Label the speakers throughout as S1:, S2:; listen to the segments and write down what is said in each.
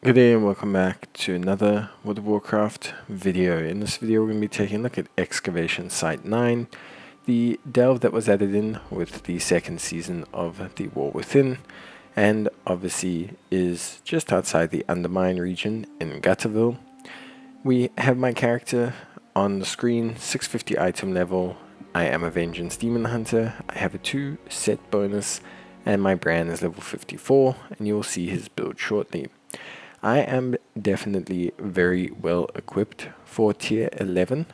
S1: Good day and welcome back to another World of Warcraft video. In this video we're going to be taking a look at Excavation Site 9, the delve that was added in with the second season of the War Within, and obviously is just outside the Undermine region in Gutterville. We have my character on the screen, 650 item level. I am a Vengeance Demon Hunter. I have a 2 set bonus and my Brann is level 54, and you will see his build shortly. I am definitely very well equipped for tier 11.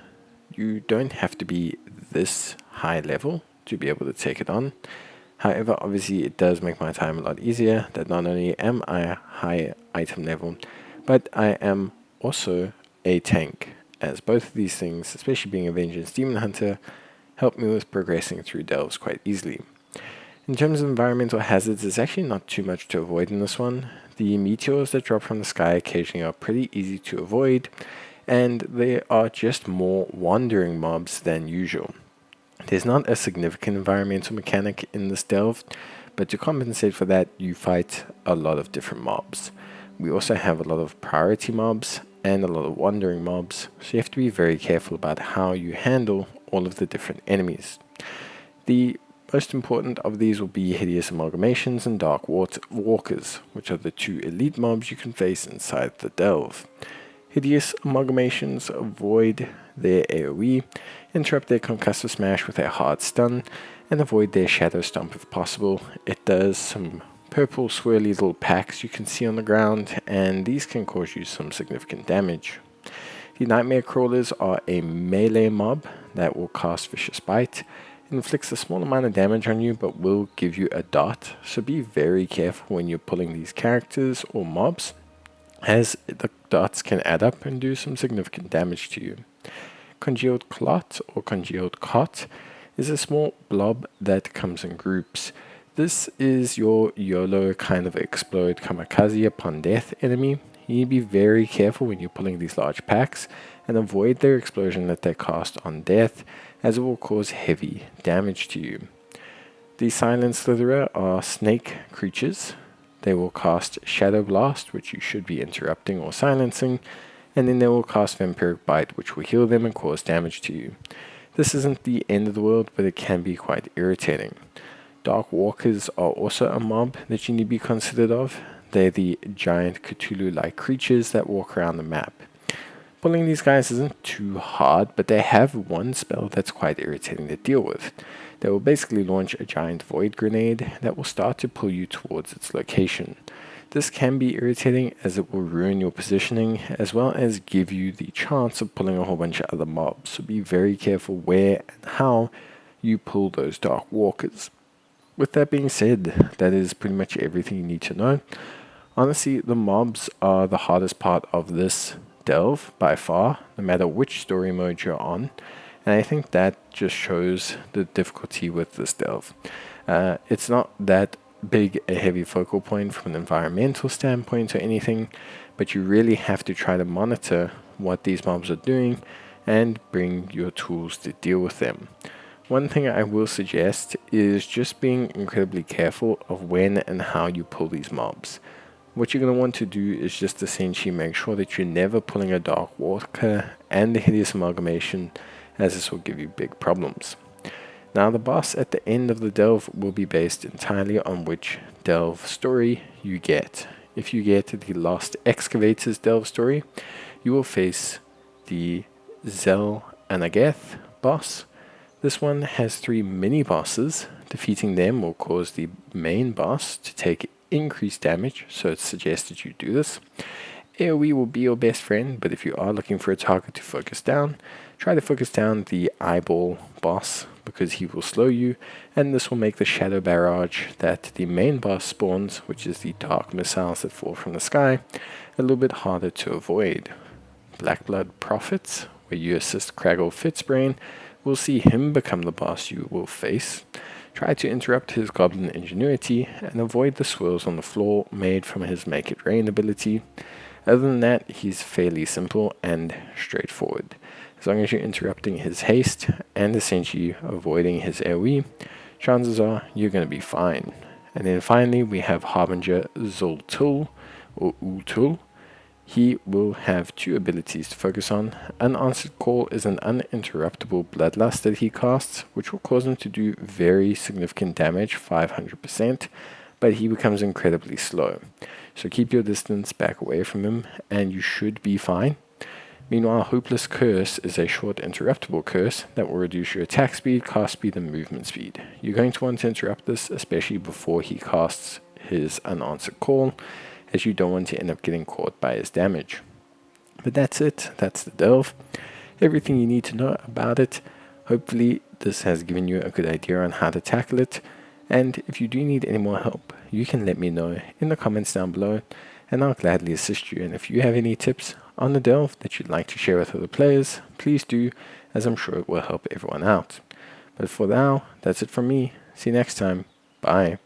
S1: You don't have to be this high level to be able to take it on. However, obviously it does make my time a lot easier that not only am I high item level, but I am also a tank, as both of these things, especially being a Vengeance Demon Hunter, help me with progressing through delves quite easily. In terms of environmental hazards, there's actually not too much to avoid in this one. The meteors that drop from the sky occasionally are pretty easy to avoid, and they are just more wandering mobs than usual. There's not a significant environmental mechanic in this delve, but to compensate for that, you fight a lot of different mobs. We also have a lot of priority mobs and a lot of wandering mobs, so you have to be very careful about how you handle all of the different enemies. The most important of these will be Hideous Amalgamations and Dark Walkers, which are the 2 elite mobs you can face inside the delve. Hideous Amalgamations avoid their AoE, interrupt their concussive smash with a hard stun, and avoid their shadow stomp if possible. It does some purple swirly little packs you can see on the ground, and these can cause you some significant damage. The Nightmare Crawlers are a melee mob that will cast Vicious Bite. It inflicts a small amount of damage on you but will give you a dot, so be very careful when you're pulling these characters or mobs, as the dots can add up and do some significant damage to you. Congealed Clot or Congealed Cot is a small blob that comes in groups. This is your YOLO kind of explode kamikaze upon death enemy. You need to be very careful when you're pulling these large packs and avoid their explosion that they cast on death, as it will cause heavy damage to you. The Silent Slitherer are snake creatures. They will cast Shadow Blast, which you should be interrupting or silencing, and then they will cast Vampiric Bite, which will heal them and cause damage to you. This isn't the end of the world, but it can be quite irritating. Dark Walkers are also a mob that you need to be considerate of. They're the giant Cthulhu-like creatures that walk around the map. Pulling these guys isn't too hard, but they have one spell that's quite irritating to deal with. They will basically launch a giant void grenade that will start to pull you towards its location. This can be irritating as it will ruin your positioning, as well as give you the chance of pulling a whole bunch of other mobs, so be very careful where and how you pull those Dark Walkers. With that being said, that is pretty much everything you need to know. Honestly, the mobs are the hardest part of this delve by far, no matter which story mode you're on, and I think that just shows the difficulty with this delve. It's not that big a heavy focal point from an environmental standpoint or anything, but you really have to try to monitor what these mobs are doing and bring your tools to deal with them. One thing I will suggest is just being incredibly careful of when and how you pull these mobs. What you're going to want to do is just essentially make sure that you're never pulling a Dark Walker and the Hideous Amalgamation, as this will give you big problems. Now, the boss at the end of the delve will be based entirely on which delve story you get. If you get the Lost Excavators delve story, you will face the Zel Anageth boss. This one has 3 mini bosses. Defeating them will cause the main boss to take increased damage, so it's suggested you do this. AoE will be your best friend, but if you are looking for a target to focus down, try to focus down the eyeball boss, because he will slow you, and this will make the shadow barrage that the main boss spawns, which is the dark missiles that fall from the sky, a little bit harder to avoid. Blackblood Prophets, where you assist Craggle Fitzbrain, will see him become the boss you will face. Try to interrupt his goblin ingenuity and avoid the swirls on the floor made from his Make It Rain ability. Other than that, he's fairly simple and straightforward. As long as you're interrupting his haste and essentially avoiding his AoE, chances are you're going to be fine. And then finally we have Harbinger Zultul, or Ultul, he will have two abilities to focus on. Unanswered Call is an uninterruptible bloodlust that he casts, which will cause him to do very significant damage, 500%, but he becomes incredibly slow. So keep your distance, back away from him, and you should be fine. Meanwhile, Hopeless Curse is a short interruptible curse that will reduce your attack speed, cast speed, and movement speed. You're going to want to interrupt this, especially before he casts his Unanswered Call, as you don't want to end up getting caught by his damage. But that's it. That's the delve. Everything you need to know about it. Hopefully this has given you a good idea on how to tackle it. And if you do need any more help, you can let me know in the comments down below, and I'll gladly assist you. And if you have any tips on the delve that you'd like to share with other players, please do, as I'm sure it will help everyone out. But for now, that's it from me. See you next time. Bye.